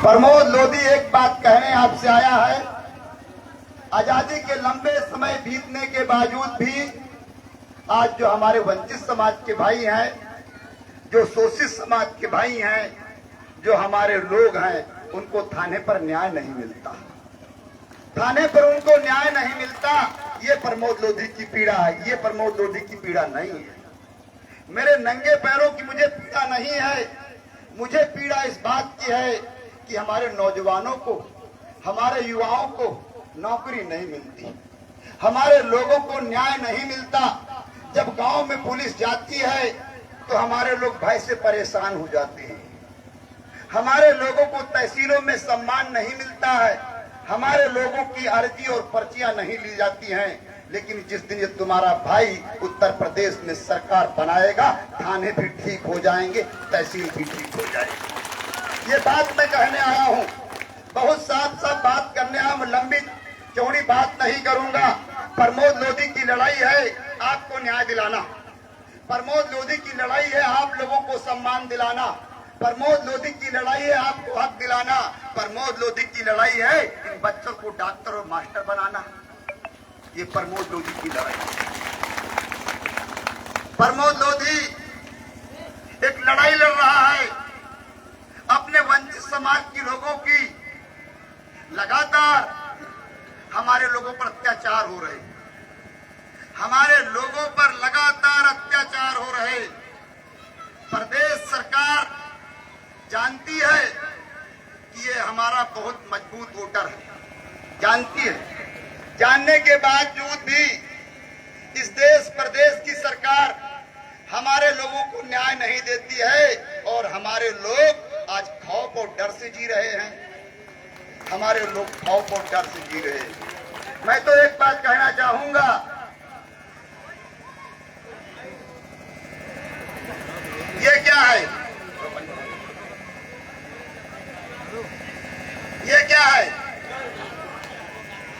प्रमोद लोधी एक बात कहने आपसे आया है। आजादी के लंबे समय बीतने के बावजूद भी आज जो हमारे वंचित समाज के भाई हैं, जो शोषित समाज के भाई हैं, जो हमारे लोग हैं, उनको थाने पर न्याय नहीं मिलता। थाने पर उनको न्याय नहीं मिलता। ये प्रमोद लोधी की पीड़ा है, ये प्रमोद लोधी की पीड़ा नहीं है। मेरे नंगे पैरों की मुझे पीड़ा नहीं है। मुझे पीड़ा इस बात की है कि हमारे नौजवानों को, हमारे युवाओं को नौकरी नहीं मिलती, हमारे लोगों को न्याय नहीं मिलता। जब गांव में पुलिस जाती है तो हमारे लोग भय से परेशान हो जाते हैं। हमारे लोगों को तहसीलों में सम्मान नहीं मिलता है, हमारे लोगों की अर्जी और पर्चियां नहीं ली जाती हैं। लेकिन जिस दिन ये तुम्हारा भाई उत्तर प्रदेश में सरकार बनाएगा, थाने भी ठीक हो जाएंगे, तहसील भी ठीक हो जाएगी। ये बात मैं कहने आया हूँ। बहुत साफ साफ बात करने आया हूँ, लंबी चौड़ी बात नहीं करूंगा। प्रमोद लोधी की लड़ाई है आपको न्याय दिलाना। प्रमोद लोधी की लड़ाई है आप लोगों को सम्मान दिलाना। प्रमोद लोधी की लड़ाई है आपको हक दिलाना। प्रमोद लोधी की लड़ाई है इन बच्चों को डॉक्टर और मास्टर बनाना। ये प्रमोद लोधी की लड़ाई है। प्रमोद लोधी एक लड़ाई लड़ रहा है अपने वंचित समाज के लोगों की। लगातार हमारे लोगों पर अत्याचार हो रहे, हमारे लोगों पर लगातार अत्याचार हो रहे। प्रदेश सरकार जानती है कि ये हमारा बहुत मजबूत वोटर है, जानती है। जानने के बावजूद भी इस देश प्रदेश की सरकार हमारे लोगों को न्याय नहीं देती है और हमारे लोग आज खौफ और डर से जी रहे हैं। हमारे लोग खौफ और डर से जी रहे हैं। मैं तो एक बात कहना चाहूंगा, ये क्या है, ये क्या है,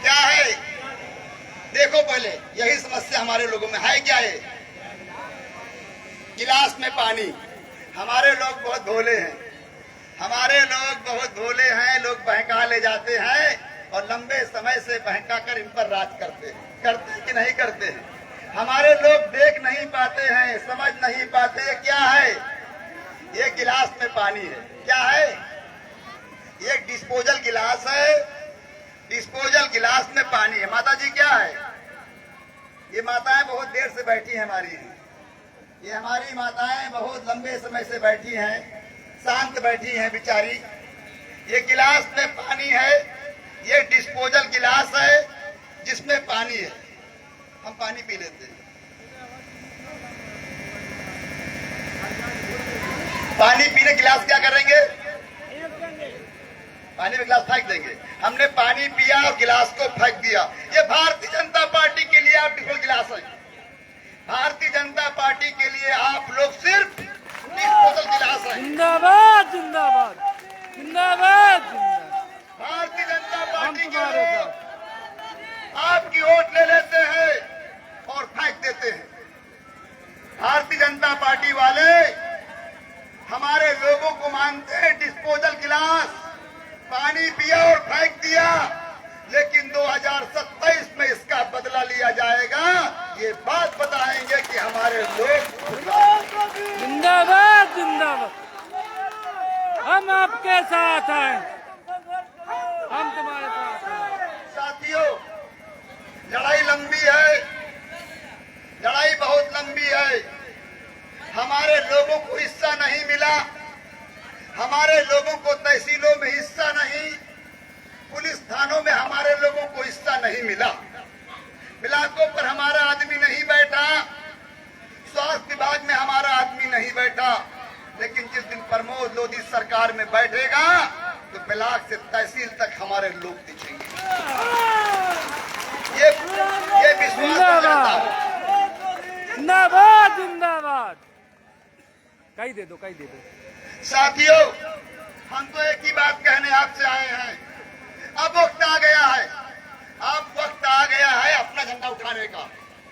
क्या है? देखो पहले, यही समस्या हमारे लोगों में है। क्या है? गिलास में पानी। हमारे लोग बहुत भोले हैं, हमारे लोग बहुत भोले हैं। लोग बहका ले जाते हैं और लंबे समय से बहका कर इन पर राज करते कि नहीं करते हैं। हमारे लोग देख नहीं पाते हैं, समझ नहीं पाते। क्या है? ये गिलास में पानी है। क्या है? ये डिस्पोजल गिलास है, डिस्पोजल गिलास में पानी है। माता जी क्या है? ये माताएं बहुत देर से बैठी हैं हमारी, ये हमारी माताएं बहुत लंबे समय से बैठी हैं, शांत बैठी हैं बेचारी। ये गिलास में पानी है, ये डिस्पोजल गिलास है जिसमें पानी है। हम पानी पी लेते हैं। पानी पीने गिलास क्या करेंगे? पानी में गिलास फेंक देंगे। हमने पानी पिया और गिलास को फेंक दिया। ये भारतीय जनता पार्टी के लिए आप डिस्पोजल गिलास है। भारतीय जनता पार्टी के लिए आप लोग सिर्फ डिस्पोजल गिलास है। जिंदाबाद जिंदाबाद जिंदाबाद जिंदाबाद। भारतीय जनता पार्टी के लोग आपकी वोट ले लेते हैं और फेंक देते हैं। भारतीय जनता पार्टी वाले हमारे लोगों को मानते हैं डिस्पोजल गिलास। पानी पिया और फेंक दिया, लेकिन 2027 में इसका बदला लिया जाएगा। ये बात बताएंगे कि हमारे लोग जिंदाबाद जिंदाबाद। हम आपके साथ हैं, हम तुम्हारे साथ हैं। साथियों, लड़ाई लंबी है, लड़ाई बहुत लंबी है। हमारे लोगों को हिस्सा नहीं मिला, हमारे लोगों को तहसीलों में हिस्सा नहीं, पुलिस थानों में हमारे लोगों को हिस्सा नहीं मिला, ब्लॉकों पर हमारा आदमी नहीं बैठा, स्वास्थ्य विभाग में हमारा आदमी नहीं बैठा। लेकिन जिस दिन प्रमोद लोधी सरकार में बैठेगा तो ब्लॉक से तहसील तक हमारे लोग दिखेंगे। ये विश्वास करता हूं। जिंदाबाद जिंदाबाद। कही दे दो, कही दे दो। साथियों, हम तो एक ही बात कहने आपसे आए हैं। अब वक्त आ गया है, अब वक्त आ गया है अपना झंडा उठाने का।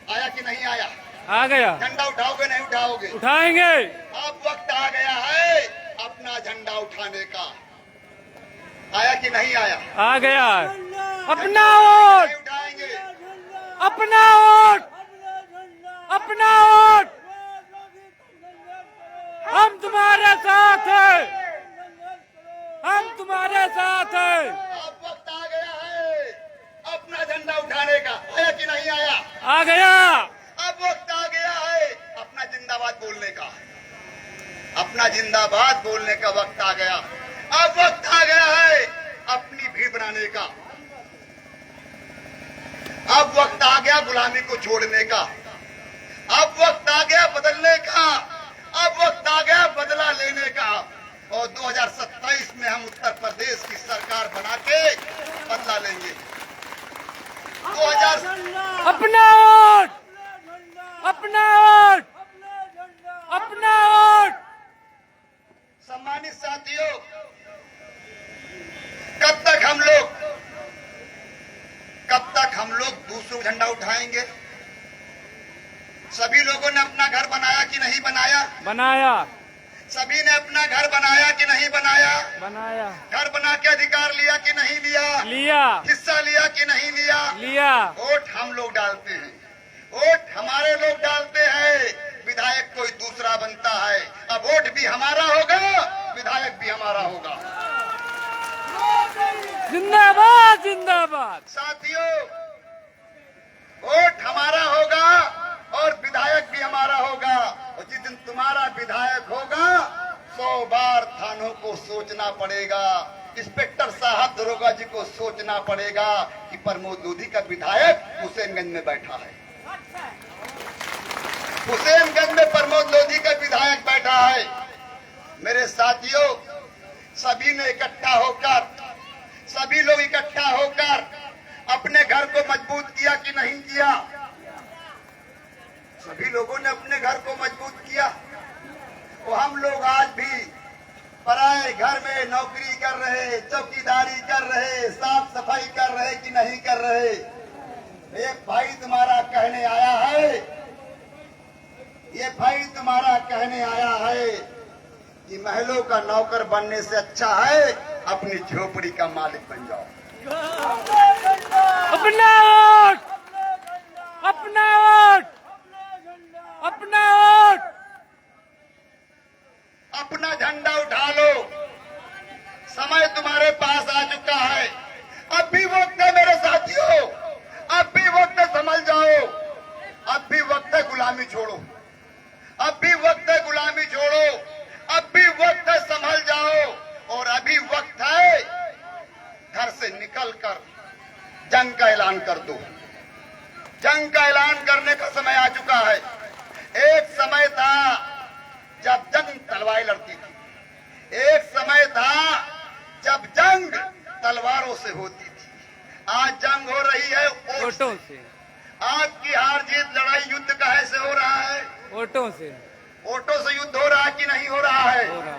आया कि नहीं आया? आ गया। झंडा उठाओगे नहीं उठाओगे? उठाएंगे। अब वक्त आ गया है अपना झंडा उठाने का। आया कि नहीं आया? आ गया। अपना वोट, नहीं उठाएंगे। अपना वोट, अपना वोट। हम तुम्हारे साथ हैं, हम तुम्हारे साथ हैं। अब वक्त आ गया है अपना झंडा उठाने का। आया कि नहीं आया? आ गया। अब वक्त आ गया है अपना जिंदाबाद बोलने का। अपना जिंदाबाद बोलने का वक्त आ गया। अब वक्त आ गया है अपनी भीड़ बनाने का। अब वक्त आ गया गुलामी को छोड़ने का। अब वक्त आ गया बदलने का। अब वक्त आ गया बदला लेने का। और 2027 में हम उत्तर प्रदेश की सरकार बना के बदला लेंगे। 2000 अपना वोट, अपना वोट, अपना वोट। सम्मानित साथियों, कब तक हम लोग दूसरों का झंडा उठाएंगे? सभी लोगों ने अपना घर बनाया कि नहीं बनाया? बनाया, सभी ने अपना घर बनाया कि नहीं बनाया? बनाया। घर बना के अधिकार लिया कि नहीं लिया? लिया, हिस्सा लिया कि नहीं लिया? लिया। वोट हम लोग डालते हैं, वोट हमारे लोग डालते हैं, विधायक कोई दूसरा बनता है। अब वोट भी हमारा होगा, विधायक भी हमारा होगा। जिंदाबाद, जिंदाबाद। साथियों, वोट हमारा होगा और विधायक भी हमारा होगा। और जिस दिन तुम्हारा विधायक होगा 100 बार थानों को सोचना पड़ेगा। इंस्पेक्टर साहब दरोगा जी को सोचना पड़ेगा कि प्रमोद लोधी का विधायक हुसैनगंज में बैठा है। हुसैनगंज में प्रमोद लोधी का विधायक बैठा है। मेरे साथियों, सभी ने इकट्ठा होकर, सभी लोग इकट्ठा होकर अपने घर को मजबूत किया कि नहीं किया? सभी लोगों ने अपने घर को मजबूत किया। और हम लोग आज भी पराए घर में नौकरी कर रहे, चौकीदारी कर रहे, साफ सफाई कर रहे कि नहीं कर रहे? एक भाई तुम्हारा कहने आया है, ये भाई तुम्हारा कहने आया है कि महलों का नौकर बनने से अच्छा है अपनी झोपड़ी का मालिक बन जाओ। अपना वोट, अपना वोट, अपना वोट। अपना झंडा उठा लो, समय तुम्हारे पास आ चुका है। अब भी वक्त है मेरे साथियों, अब भी वक्त है, समझ जाओ। अब भी वक्त है गुलामी छोड़ो, अब भी वक्त है गुलामी छोड़ो, अब भी वक्त है संभल जाओ। और अभी वक्त है घर से निकलकर जंग का ऐलान कर दो। जंग का ऐलान करने का समय आ चुका है। एक समय था जब जंग तलवारें लड़ती थी, एक समय था जब जंग तलवारों से होती थी। आज जंग हो रही है वोटों से। आज की हार जीत लड़ाई युद्ध काहे से हो रहा है? वोटों से। वोटों से युद्ध हो रहा है कि नहीं हो रहा है? हो रहा।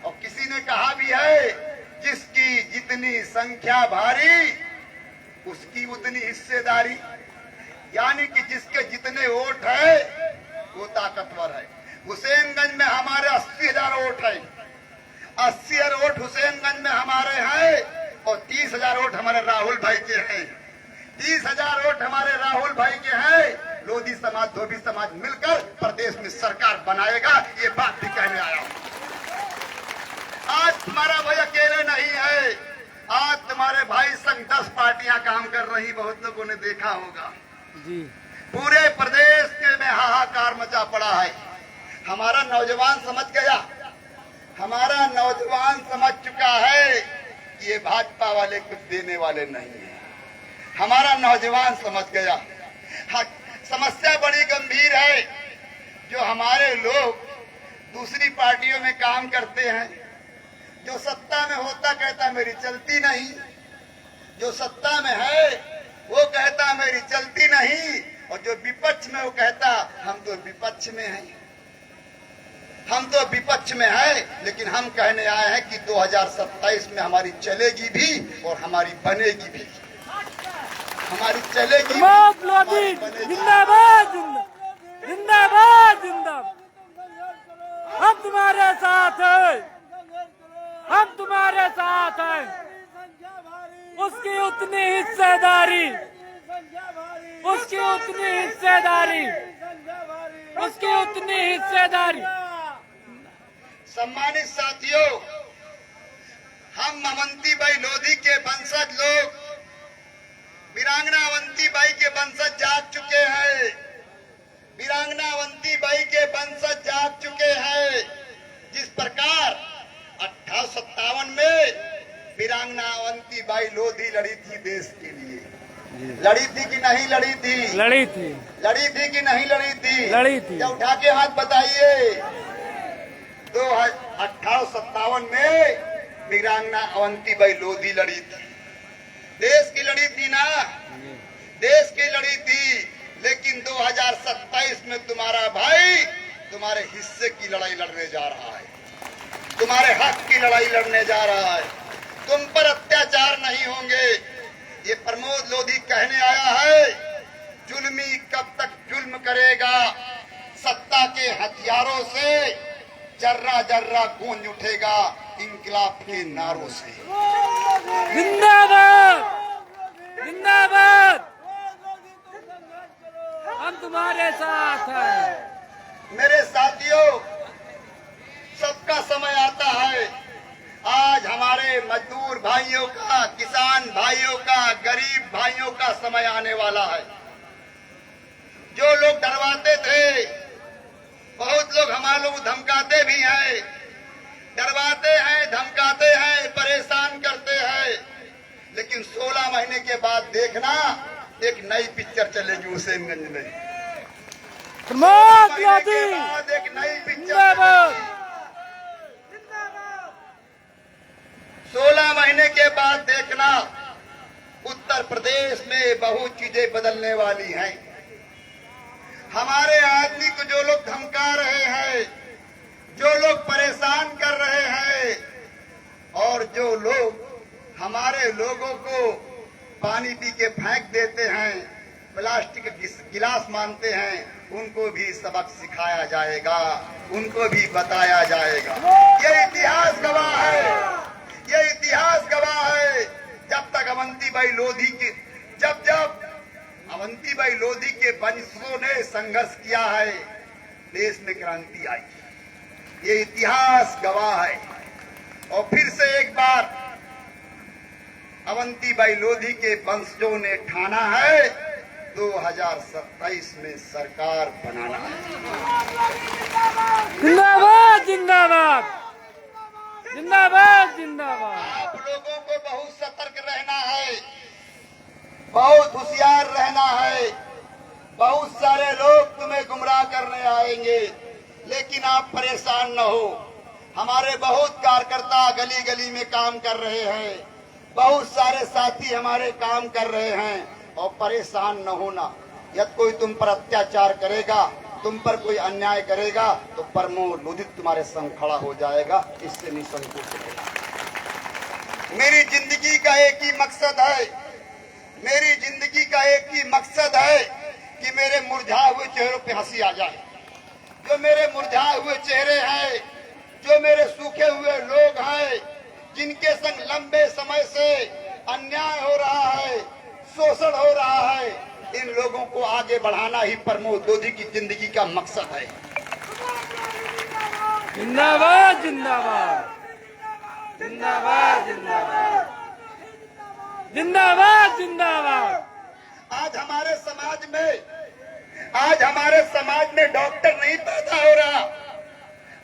और किसी ने कहा भी है, जिसकी जितनी संख्या भारी उसकी उतनी हिस्सेदारी। यानी कि जिसके जितने वोट है वो ताकतवर है। हुसैनगंज में हमारे 80,000 वोट है, 80,000 वोट हुसैनगंज में हमारे हैं और 30,000 वोट हमारे राहुल भाई के हैं। 30,000 वोट हमारे राहुल भाई के हैं। लोधी समाज, धोबी समाज मिलकर प्रदेश में सरकार बनाएगा, ये बात भी कहने आया हूं। आज तुम्हारा भाई अकेले नहीं है, आज तुम्हारे भाई संग 10 पार्टियां काम कर रही, बहुत लोगों ने देखा होगा जी। पूरे प्रदेश के में हाहाकार मचा पड़ा है। हमारा नौजवान समझ गया, हमारा नौजवान समझ चुका है कि ये भाजपा वाले कुछ देने वाले नहीं है। हमारा नौजवान समझ गया। समस्या बड़ी गंभीर है। जो हमारे लोग दूसरी पार्टियों में काम करते हैं, जो सत्ता में होता कहता मेरी चलती नहीं, जो सत्ता में है वो कहता मेरी चलती नहीं, और जो विपक्ष में वो कहता हम तो विपक्ष में हैं, हम तो विपक्ष में हैं। लेकिन हम कहने आए हैं कि 2027 में हमारी चलेगी भी और हमारी बनेगी भी। हमारी चलेगी, प्रमोद लोधी जिंदाबाद, जिंदाबाद, जिंदाबाद। हम तुम्हारे साथ हैं, हम तुम्हारे साथ हैं। उसकी उतनी हिस्सेदारी, उसकी उतनी हिस्सेदारी, उसकी उतनी हिस्सेदारी। सम्मानित साथियों, हम अवंतीबाई लोधी के वंशज लोग वीरांगना अवंतीबाई के वंशज जाग चुके हैं। वीरांगना अवंतीबाई के वंशज जाग चुके हैं। जिस प्रकार 1857 में वीरांगना अवंतीबाई लोधी लड़ी थी देश के लिए, लड़ी थी कि नहीं लड़ी थी? लड़ी थी। लड़ी थी कि नहीं लड़ी थी? लड़ी थी। क्या उठा के हाथ बताइए। 1857 में वीरांगना अवंतीबाई लोधी लड़ी थी, देश की लड़ी थी ना, देश की लड़ी थी। लेकिन 2027 में तुम्हारा भाई तुम्हारे हिस्से की लड़ाई लड़ने जा रहा है, तुम्हारे हक की लड़ाई लड़ने जा रहा है। तुम पर अत्याचार नहीं होंगे। ये प्रमोद लोधी कहने आया है, जुल्मी कब तक जुल्म करेगा, सत्ता के हथियारों से जर्रा जर्रा गूंज उठेगा इंकलाब के नारों से। जिंदाबाद, जिंदाबाद, हम तुम्हारे साथ हैं। मेरे साथियों, सबका समय आता है। आज हमारे मजदूर भाइयों का, किसान भाइयों का, गरीब भाइयों का समय आने वाला है। जो लोग डरवाते थे, बहुत लोग हमारे लोग धमकाते भी हैं, डरवाते हैं, धमकाते हैं, परेशान करते हैं। लेकिन 16 महीने के बाद देखना एक नई पिक्चर चलेगी हुसैनगंज में। प्रमोद 16 महीने के लोधी बाद एक नई पिक्चर जिंदाबाद। चलेगी। 16 महीने के बाद देखना उत्तर प्रदेश में बहुत चीजें बदलने वाली हैं। हमारे आदमी को जो लोग धमका रहे हैं, जो लोग परेशान कर रहे हैं, और जो लोग हमारे लोगों को पानी पी के फेंक देते हैं, प्लास्टिक गिलास मानते हैं, उनको भी सबक सिखाया जाएगा, उनको भी बताया जाएगा। ये इतिहास गवाह है, ये इतिहास गवाह है। जब तक अवंतीबाई लोधी की जब अवंतीबाई लोधी के वंशजों ने संघर्ष किया है, देश में क्रांति आई। ये इतिहास गवाह है। और फिर से एक बार अवंतीबाई लोधी के वंशजों ने ठाना है 2027 में सरकार बनाना है। जिंदाबाद, जिंदाबाद, जिंदाबाद, जिंदाबाद। आप लोगों को बहुत सतर्क रहना है, बहुत होशियार रहना है। बहुत सारे लोग तुम्हें गुमराह करने आएंगे, लेकिन आप परेशान न हो। हमारे बहुत कार्यकर्ता गली गली में काम कर रहे हैं, बहुत सारे साथी हमारे काम कर रहे हैं। और परेशान न होना। यदि कोई तुम पर अत्याचार करेगा, तुम पर कोई अन्याय करेगा, तो प्रमोद लोधी तुम्हारे संग खड़ा हो जाएगा। इससे निसंकोच रहना। मेरी जिंदगी का एक ही मकसद है, मेरी जिंदगी का एक ही मकसद है कि मेरे मुरझाए हुए चेहरों पे हंसी आ जाए। जो मेरे मुरझाए हुए चेहरे हैं, जो मेरे सूखे हुए लोग हैं, जिनके संग लंबे समय से अन्याय हो रहा है, शोषण हो रहा है, इन लोगों को आगे बढ़ाना ही प्रमोद लोधी की जिंदगी का मकसद है। जिंदाबाद, जिंदाबाद, जिंदाबाद, जिंदाबाद, जिंदाबाद, जिंदाबाद। आज हमारे समाज में डॉक्टर नहीं पैदा हो रहा,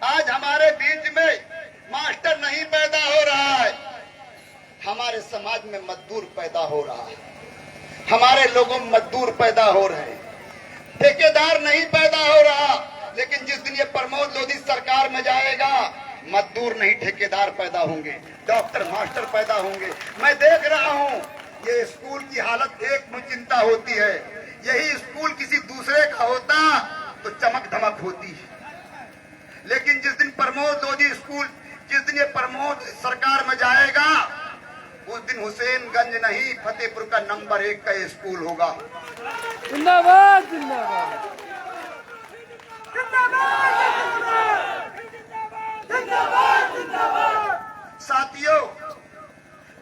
आज हमारे बीच में मास्टर नहीं पैदा हो रहा है, हमारे समाज में मजदूर पैदा हो रहा है। हमारे लोगों में मजदूर पैदा हो रहे हैं, ठेकेदार नहीं पैदा हो रहा। लेकिन जिस दिन ये प्रमोद लोधी सरकार में जाएगा, मजदूर नहीं ठेकेदार पैदा होंगे, डॉक्टर मास्टर पैदा होंगे। मैं देख रहा हूँ ये स्कूल की हालत देख मुझे चिंता होती है। यही स्कूल किसी दूसरे का होता तो चमक धमक होती है। लेकिन जिस दिन प्रमोद लोधी स्कूल, जिस दिन ये प्रमोद सरकार में जाएगा, उस दिन हुसैनगंज नहीं फतेहपुर का नंबर 1 का स्कूल होगा। जिंदाबाद, जिंदाबाद, साथियों,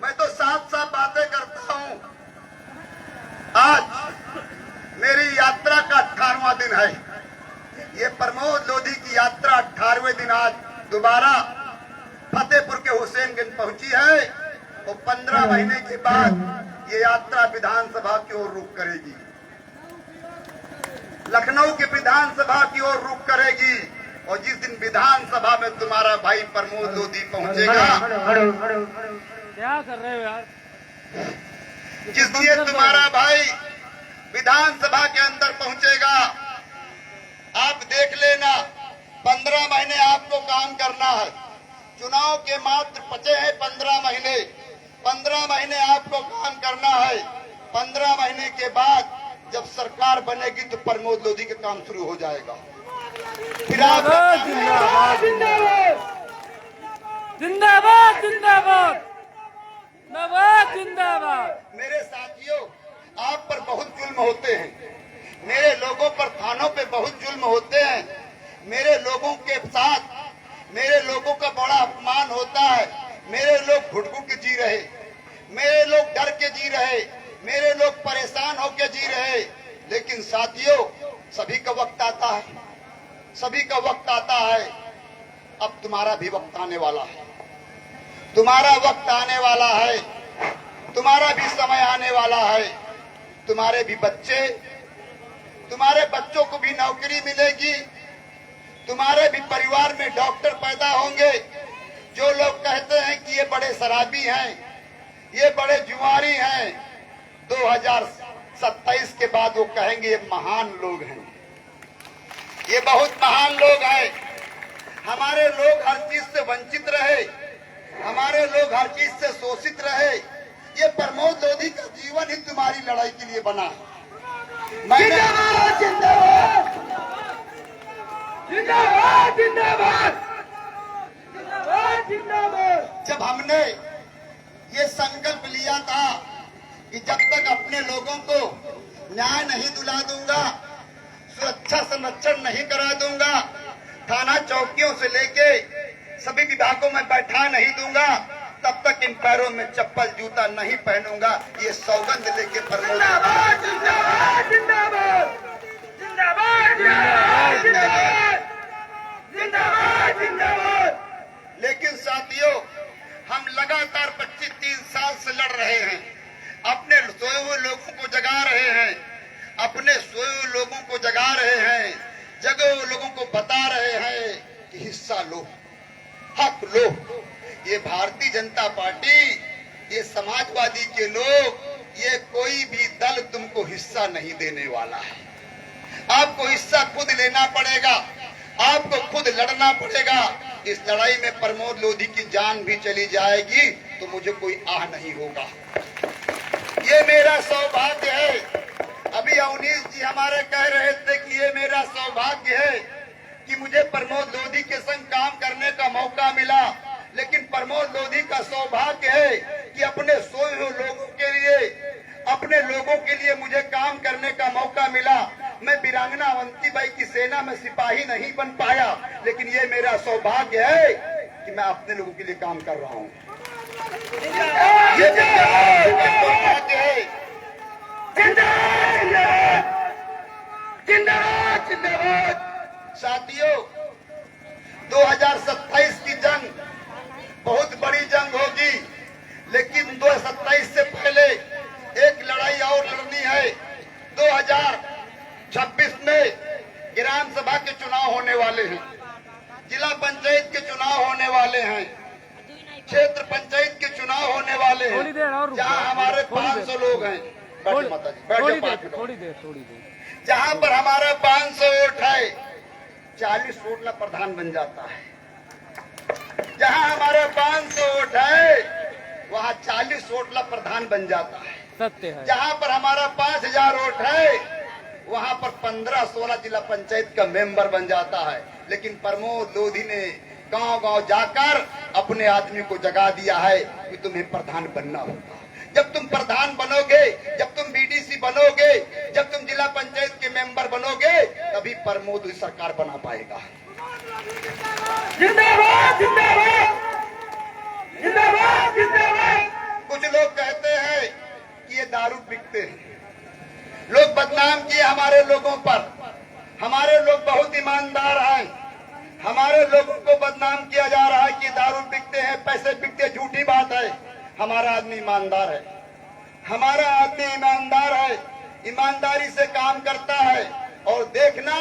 मैं तो साफ साफ बातें करता हूं। आज मेरी यात्रा का 18वां दिन है। ये प्रमोद लोधी की यात्रा 18वें दिन आज दोबारा फतेहपुर के हुसैनगंज पहुंची है और 15 महीने के बाद ये यात्रा विधानसभा की ओर रुख करेगी, लखनऊ की विधानसभा की ओर रुख करेगी। और जिस दिन विधानसभा में तुम्हारा भाई प्रमोद लोधी पहुंचेगा, क्या कर रहे हो यार? जिस दिन तुम्हारा भाई विधानसभा के अंदर पहुंचेगा, आप देख लेना 15 महीने आपको काम करना है। चुनाव के मात्र बचे हैं 15 महीने। 15 महीने आपको काम करना है। 15 महीने के बाद जब सरकार बनेगी तो प्रमोद लोधी का काम शुरू हो जाएगा। फिर आप जिंदाबाद जिंदाबाद जिंदाबाद जिंदाबाद जिंदाबाद जिंदाबाद। मेरे साथियों, आप पर बहुत जुल्म होते हैं, मेरे लोगों पर थानों पे बहुत जुल्म होते हैं, मेरे लोगों के साथ मेरे लोगों का बड़ा अपमान होता है। मेरे लोग घुट-घुट के जी रहे, मेरे लोग डर के जी रहे, मेरे लोग परेशान होकर जी रहे। लेकिन साथियों, सभी का वक्त आता है, सभी का वक्त आता है। अब तुम्हारा भी वक्त आने वाला है, तुम्हारा वक्त आने वाला है, तुम्हारा भी समय आने वाला है। तुम्हारे भी बच्चे, तुम्हारे बच्चों को भी नौकरी मिलेगी, तुम्हारे भी परिवार में डॉक्टर पैदा होंगे। जो लोग कहते हैं कि ये बड़े शराबी हैं, ये बड़े जुआरी हैं, 2027 के बाद वो कहेंगे ये महान लोग हैं, ये बहुत महान लोग हैं। हमारे लोग हर चीज से वंचित रहे, हमारे लोग हर चीज से शोषित रहे। ये प्रमोद लोधी का जीवन ही तुम्हारी लड़ाई के लिए बना है। जिंदाबाद जिंदाबाद जिंदाबाद जिंदाबाद जिंदाबाद जिंदाबाद। जब हमने ये संकल्प लिया था कि जब तक अपने लोगों को न्याय नहीं दिला दूंगा, सुरक्षा संरक्षण नहीं करा दूंगा, थाना चौकियों से लेके सभी विभागों में बैठा नहीं दूंगा, तब तक इन पैरों में चप्पल जूता नहीं पहनूंगा। ये सौगंध लेके जिंदाबाद जिंदाबाद जिंदाबाद जिंदाबाद जिंदाबाद जिंदाबाद जिंदाबाद। लेकिन साथियों, हम लगातार 25-30 साल से लड़ रहे हैं, अपने सोए हुए लोगों को जगा रहे हैं, अपने सोए हुए लोगों को जगा रहे हैं, जगे हुए लोगों को बता रहे हैं कि हिस्सा लो, हक लो। ये भारतीय जनता पार्टी, ये समाजवादी के लोग, ये कोई भी दल तुमको हिस्सा नहीं देने वाला है। आपको हिस्सा खुद लेना पड़ेगा, आपको खुद लड़ना पड़ेगा। इस लड़ाई में प्रमोद लोधी की जान भी चली जाएगी तो मुझे कोई आह नहीं होगा। ये मेरा सौभाग्य है। अभी अवनीश जी हमारे कह रहे थे कि ये मेरा सौभाग्य है कि मुझे प्रमोद लोधी के संग काम करने का मौका मिला। लेकिन प्रमोद लोधी का सौभाग्य है कि अपने सोए हुए लोगों के लिए, अपने लोगों के लिए मुझे काम करने का मौका मिला। मैं वीरांगना अवंतीबाई की सेना में सिपाही नहीं बन पाया, लेकिन ये मेरा सौभाग्य है कि मैं अपने लोगों के लिए काम कर रहा हूँ। ये मेरा सौभाग्य है। जिंदाबाद जिंदाबाद। साथियों, 2027 की जंग बहुत बड़ी जंग होगी, लेकिन 2027 से पहले एक लड़ाई और लड़नी है। 2026 में ग्राम सभा के चुनाव होने वाले हैं, जिला पंचायत के चुनाव होने वाले हैं, क्षेत्र पंचायत के चुनाव होने वाले हैं, जहां हमारे 500 लोग हैं। बैठो माता जी, बैठो। थोड़ी देर जहां पर हमारा 500 वोट है, 40 वोट ला प्रधान बन जाता है। जहां हमारा 500 वोट है, वहां 40 वोट ला प्रधान बन जाता है। सत्य है। जहां पर हमारा 5000 वोट है, वहां पर 15-16 जिला पंचायत का मेंबर बन जाता है। लेकिन प्रमोद लोधी ने गांव-गांव जाकर अपने आदमी को जगा दिया है कि तुम्हें प्रधान बनना होगा। जब तुम प्रधान बनोगे, जब तुम बीडीसी बनोगे, जब तुम जिला पंचायत के मेंबर बनोगे, तभी प्रमोद सरकार बना पाएगा। जिंदाबाद जिंदाबाद जिंदाबाद जिंदाबाद। कुछ बदनाम किए हमारे लोगों पर। हमारे लोग बहुत ईमानदार हैं। हमारे लोगों को बदनाम किया जा रहा है कि दारू बिकते हैं, पैसे बिकते हैं। झूठी बात है। हमारा आदमी ईमानदार है। हमारा आदमी ईमानदार है, ईमानदारी से काम करता है। और देखना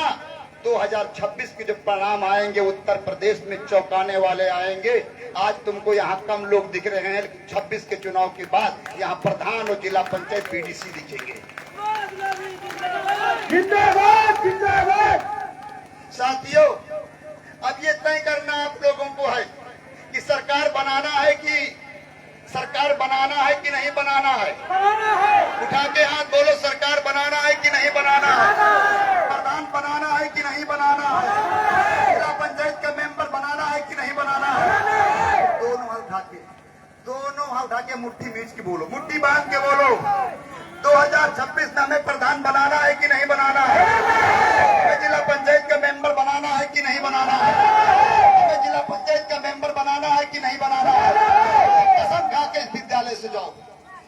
2026 के जो परिणाम आएंगे उत्तर प्रदेश में चौंकाने वाले आएंगे। आज तुमको यहाँ कम लोग दिख रहे हैं, 26 के चुनाव के बाद यहाँ प्रधान और जिला पंचायत पीडीसी दिखेंगे। जिंदाबाद जिंदाबाद। साथियों, अब ये तय करना आप लोगों को है कि सरकार बनाना है कि नहीं बनाना है। उठा के हाथ बोलो, सरकार बनाना है कि नहीं बनाना है। प्रधान बनाना है कि नहीं बनाना है। जिला पंचायत का मेंबर बनाना है कि नहीं बनाना है। दोनों हाथ उठा के मुट्ठी मीच के बोलो, मुट्ठी बांध के बोलो, 2026 में हमें प्रधान बनाना है कि नहीं बनाना है। हमें जिला पंचायत का मेंबर बनाना है कि नहीं बनाना है। हमें जिला पंचायत का मेंबर बनाना है कि नहीं बनाना है। कसम खा के इस विद्यालय से जाओ,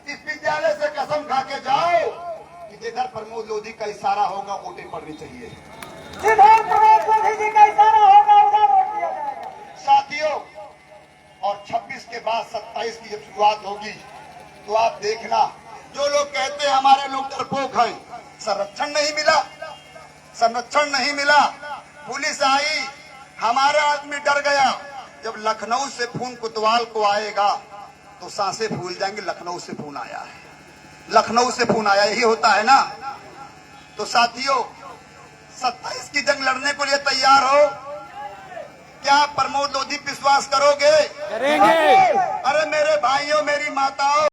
इस विद्यालय से कसम खा के जाओ कि जिधर प्रमोद लोधी का इशारा होगा वोटें पड़नी चाहिए। साथियों, और 26 के बाद 27 की जब शुरुआत होगी तो आप देखना, जो लोग कहते हैं हमारे लोग डरपोक हैं, संरक्षण नहीं मिला, पुलिस आई, हमारा आदमी डर गया। जब लखनऊ से फोन कोतवाल को आएगा तो सांसें फूल जाएंगे। लखनऊ से फोन आया है, लखनऊ से फोन आया, यही होता है ना। तो साथियों, 27 की जंग लड़ने को लिए तैयार हो? क्या प्रमोद लोधी विश्वास करोगे? करेंगे। अरे मेरे भाइयों, मेरी माताओं,